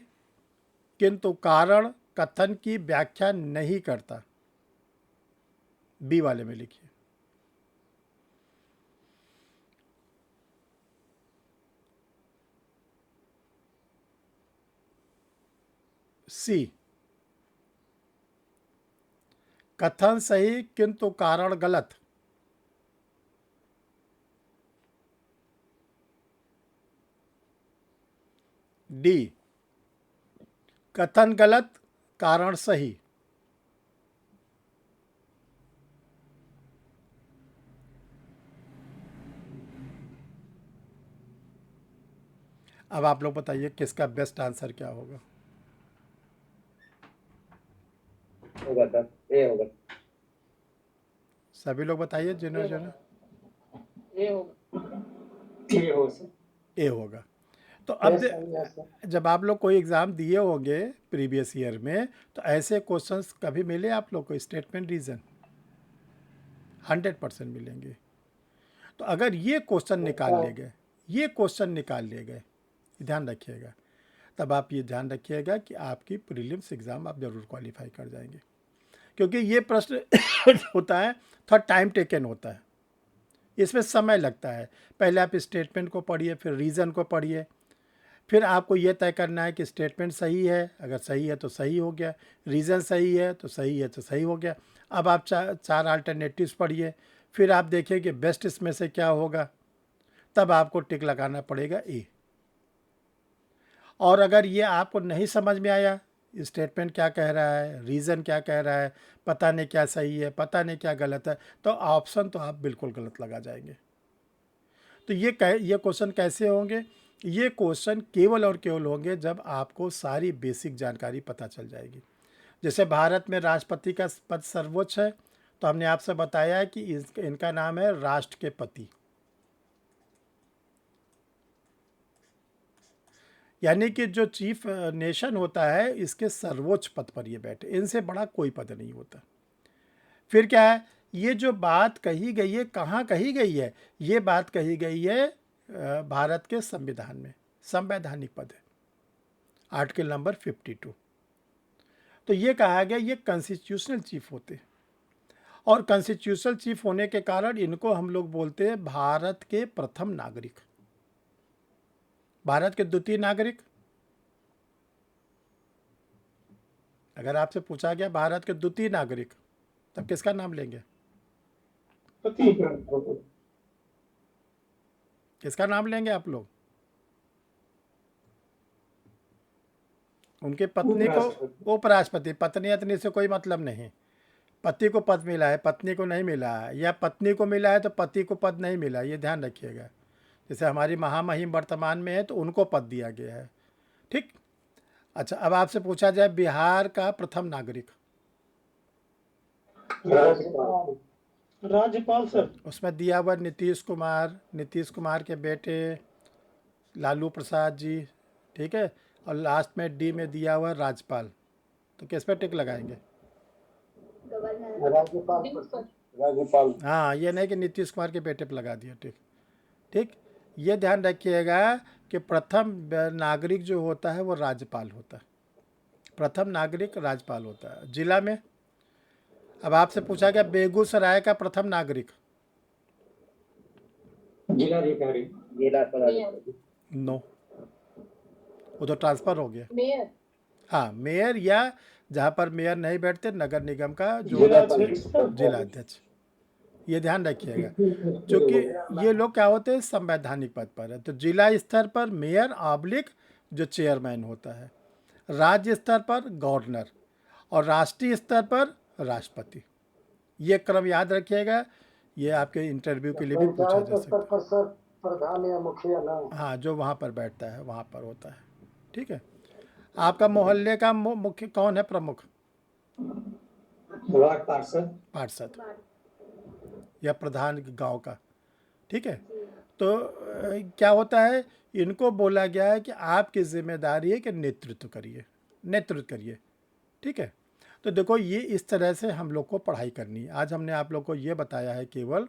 किंतु कारण कथन की व्याख्या नहीं करता। बी वाले में लिखिए। सी, कथन सही किंतु कारण गलत। डी, कथन गलत, कारण सही। अब आप लोग बताइए किसका बेस्ट आंसर क्या होगा। होगा सर, ए होगा। सभी लोग बताइए जिन्होंने जिन्होंने ए होगा। ए हो सर। ए होगा। तो अब सही है सर। जब आप लोग कोई एग्ज़ाम दिए होंगे प्रीवियस ईयर में, तो ऐसे क्वेश्चंस कभी मिले आप लोग को स्टेटमेंट रीज़न? 100% मिलेंगे। तो अगर ये क्वेश्चन निकाल लिए गए, ये क्वेश्चन निकाल लिए गए, ध्यान रखिएगा, तब आप ये ध्यान रखिएगा कि आपकी प्रीलिम्स एग्ज़ाम आप ज़रूर क्वालिफाई कर जाएंगे। क्योंकि ये प्रश्न होता है थोड़ा टाइम टेकन होता है, इसमें समय लगता है। पहले आप स्टेटमेंट को पढ़िए, फिर रीज़न को पढ़िए, फिर आपको ये तय करना है कि स्टेटमेंट सही है, अगर सही है तो सही हो गया, रीज़न सही है तो सही है तो सही हो गया। अब आप चार अल्टरनेटिव्स पढ़िए, फिर आप देखिए कि बेस्ट इसमें से क्या होगा, तब आपको टिक लगाना पड़ेगा ए। और अगर ये आपको नहीं समझ में आया, स्टेटमेंट क्या कह रहा है, रीज़न क्या कह रहा है, पता नहीं क्या सही है, पता नहीं क्या गलत है, तो ऑप्शन तो आप बिल्कुल गलत लगा जाएंगे। तो ये क्वेश्चन कैसे होंगे? ये क्वेश्चन केवल और केवल होंगे जब आपको सारी बेसिक जानकारी पता चल जाएगी। जैसे भारत में राष्ट्रपति का पद सर्वोच्च है, तो हमने आपसे बताया है कि इनका नाम है राष्ट्र के पति, यानी कि जो चीफ नेशन होता है इसके सर्वोच्च पद पर ये बैठे, इनसे बड़ा कोई पद नहीं होता। फिर क्या है, ये जो बात कही गई है कहाँ कही गई है? ये बात कही गई है भारत के संविधान में, संवैधानिक पद है, आर्टिकल नंबर 52। तो ये कहा गया ये कॉन्स्टिट्यूशनल चीफ होते हैं, और कॉन्स्टिट्यूशनल चीफ होने के कारण इनको हम लोग बोलते हैं भारत के प्रथम नागरिक, भारत के द्वितीय नागरिक। अगर आपसे पूछा गया भारत के द्वितीय नागरिक, तब किसका नाम लेंगे? किसका नाम लेंगे आप लोग? उनके पत्नी को उपराष्ट्रपति, पत्नी अतनी से कोई मतलब नहीं। पति को पद मिला है, पत्नी को नहीं मिला है, या पत्नी को मिला है तो पति को पद नहीं मिला, ये ध्यान रखिएगा। जैसे हमारी महामहिम वर्तमान में है तो उनको पद दिया गया है, ठीक। अच्छा, अब आपसे पूछा जाए बिहार का प्रथम नागरिक, राज्यपाल सर। उसमें दिया हुआ नीतीश कुमार के बेटे लालू प्रसाद जी, ठीक है, और लास्ट में डी में दिया हुआ राज्यपाल। तो किस पे टिक लगाएंगे? राज्यपाल। हाँ, ये नहीं कि नीतीश कुमार के बेटे पे लगा दिया, ठीक ठीक। ये ध्यान रखिएगा कि प्रथम नागरिक जो होता है वो राज्यपाल होता है, प्रथम नागरिक राज्यपाल होता है। जिला में अब आपसे पूछा गया बेगूसराय का प्रथम नागरिक, जिलाधिकारी। नो, वो तो ट्रांसफर हो गया। मेयर। हाँ, मेयर, या जहाँ पर मेयर नहीं बैठते नगर निगम का जो जिलाध्यक्ष। ये ध्यान रखिएगा, क्योंकि ये लोग क्या होते हैं संवैधानिक पद पर है। तो जिला स्तर पर मेयर ऑब्लिक जो चेयरमैन होता है, राज्य स्तर पर गवर्नर, और राष्ट्रीय स्तर पर राष्ट्रपति। ये क्रम याद रखिएगा, ये आपके इंटरव्यू के लिए भी पूछा जा सकता है। सर प्रधान या मुखिया ना। हाँ, जो वहाँ पर बैठता है वहाँ पर होता है, ठीक है। आपका मोहल्ले का मुख्य कौन है, प्रमुख? वार्ड पार्षद। पार्षद वार्ड या प्रधान गांव का, ठीक है। जी तो क्या होता है, इनको बोला गया है कि आपकी जिम्मेदारी है कि नेतृत्व करिए, ठीक है। तो देखो ये इस तरह से हम लोग को पढ़ाई करनी है। आज हमने आप लोग को ये बताया है केवल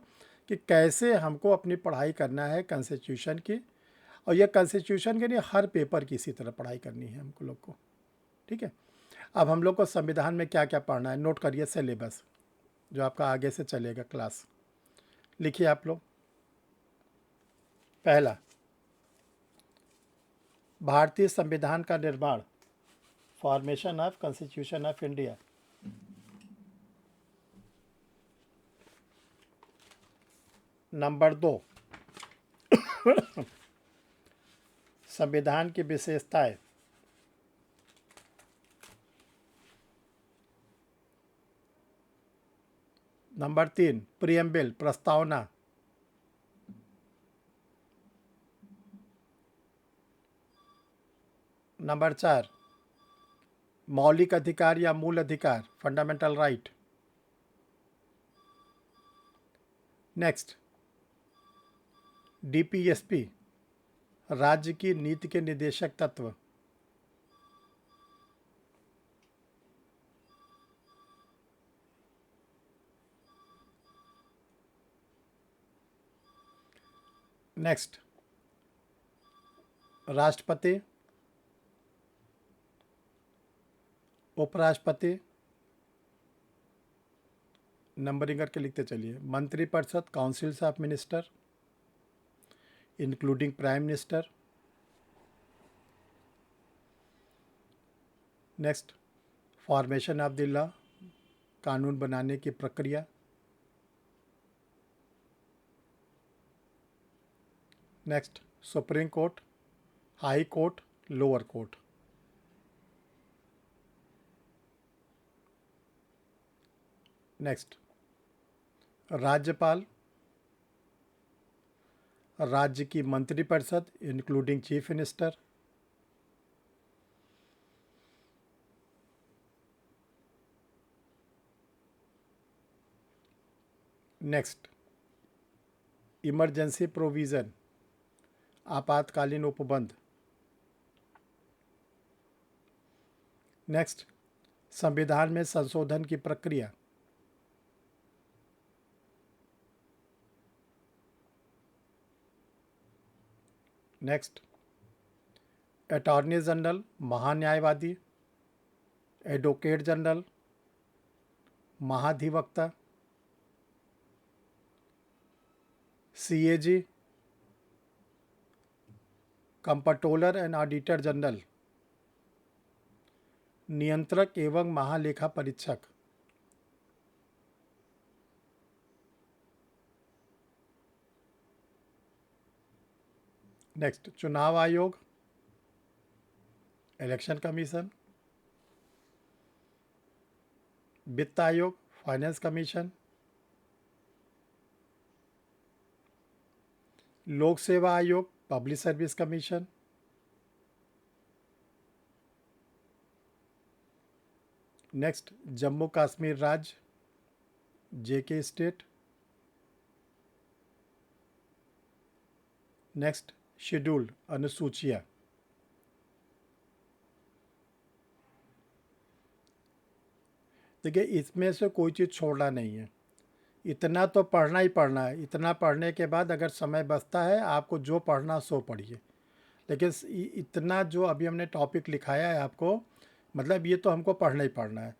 कि कैसे हमको अपनी पढ़ाई करना है कॉन्स्टिट्यूशन की, और ये कॉन्स्टिट्यूशन के लिए हर पेपर की इसी तरह पढ़ाई करनी है हमको लोग को, ठीक है। अब हम लोग को संविधान में क्या क्या पढ़ना है, नोट करिए सिलेबस जो आपका आगे से चलेगा क्लास। लिखिए आप लोग। पहला, भारतीय संविधान का निर्माण, formation of constitution of India. Number 2, संविधान की विशेषताएं। नंबर 3, प्रियम्बल, प्रस्तावना। नंबर 4, मौलिक अधिकार या मूल अधिकार, फंडामेंटल राइट। नेक्स्ट, डीपीएसपी, राज्य की नीति के निर्देशक तत्व। नेक्स्ट, राष्ट्रपति, उपराष्ट्रपति, नंबरिंग करके लिखते चलिए, मंत्रिपरिषद, councils of minister including prime minister. Next, formation of the law, कानून बनाने की प्रक्रिया। Next, supreme court, high court, lower court. Next, राज्यपाल, राज्य की मंत्रिपरिषद including chief minister. Next, emergency provision, आपातकालीन उपबंध। नेक्स्ट, संविधान में संशोधन की प्रक्रिया। नेक्स्ट, अटॉर्नी जनरल, महान्यायवादी, एडवोकेट जनरल, महाधिवक्ता, CAG, comptroller and auditor general, नियंत्रक एवं महालेखा परीक्षक। नेक्स्ट, चुनाव आयोग, इलेक्शन कमीशन, वित्त आयोग, फाइनेंस कमीशन, लोक सेवा आयोग, public service commission, next, Jammu Kashmir राज्य, जेके स्टेट। नेक्स्ट, शेड्यूल्ड, अनुसूचियाँ। देखिए इसमें से कोई चीज़ छोड़ना नहीं है, इतना तो पढ़ना ही पढ़ना है। इतना पढ़ने के बाद अगर समय बचता है आपको जो पढ़ना सो पढ़िए, लेकिन इतना जो अभी हमने टॉपिक लिखाया है आपको, मतलब ये तो हमको पढ़ना ही पढ़ना है।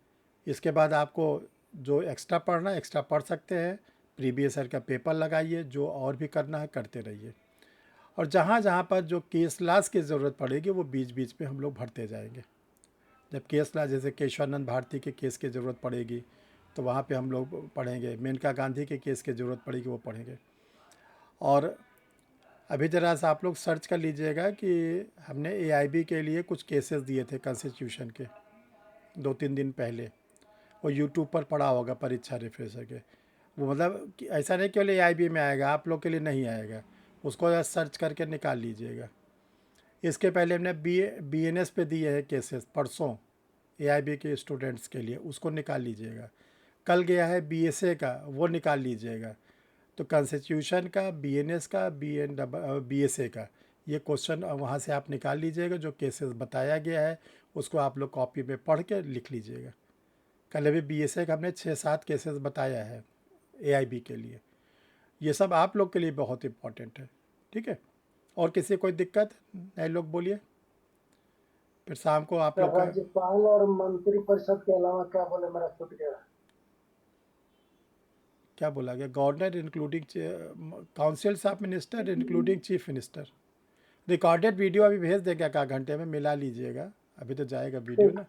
इसके बाद आपको जो एक्स्ट्रा पढ़ना है एक्स्ट्रा पढ़ सकते हैं, प्रीवियस ईयर का पेपर लगाइए, जो और भी करना है करते रहिए। और जहाँ जहाँ पर जो केस लॉज की ज़रूरत पड़ेगी वो बीच बीच में हम लोग भरते जाएंगे। जब केस लॉ, जैसे केशवानंद भारती के केस की ज़रूरत पड़ेगी तो वहाँ पे हम लोग पढ़ेंगे, मेनका गांधी के केस की ज़रूरत पड़ेगी वो पढ़ेंगे। और अभी ज़रा सा आप लोग सर्च कर लीजिएगा कि हमने एआईबी के लिए कुछ केसेस दिए थे कॉन्स्टिट्यूशन के 2-3 दिन पहले, वो यूट्यूब पर पड़ा होगा परीक्षा रिफ्रेशर के। वो मतलब कि ऐसा नहीं केवल एआईबी में आएगा, आप लोग के लिए नहीं आएगा, उसको सर्च करके निकाल लीजिएगा। इसके पहले हमने बीएनएस पे दिए हैं केसेस परसों एआईबी के स्टूडेंट्स के लिए, उसको निकाल लीजिएगा। कल गया है BSA का, वो निकाल लीजिएगा। तो कॉन्स्टिट्यूशन का, BNS का, BSA का, ये क्वेश्चन वहाँ से आप निकाल लीजिएगा। जो केसेस बताया गया है उसको आप लोग कॉपी में पढ़ के लिख लीजिएगा। कल अभी BSA का हमने 6-7 केसेस बताया है AIB के लिए। ये सब आप लोग के लिए बहुत इम्पोर्टेंट है, ठीक है। और किसी कोई दिक्कत नए लोग बोलिए, फिर शाम को आप लोग का राज्यपाल और मंत्री परिषद के अलावा क्या बोले, मेरा छूट गया। क्या बोला गया, governor including councils of minister including chief minister. Recorded video अभी भेज देंगे, एक घंटे में मिला लीजिएगा, अभी तो जाएगा वीडियो ना।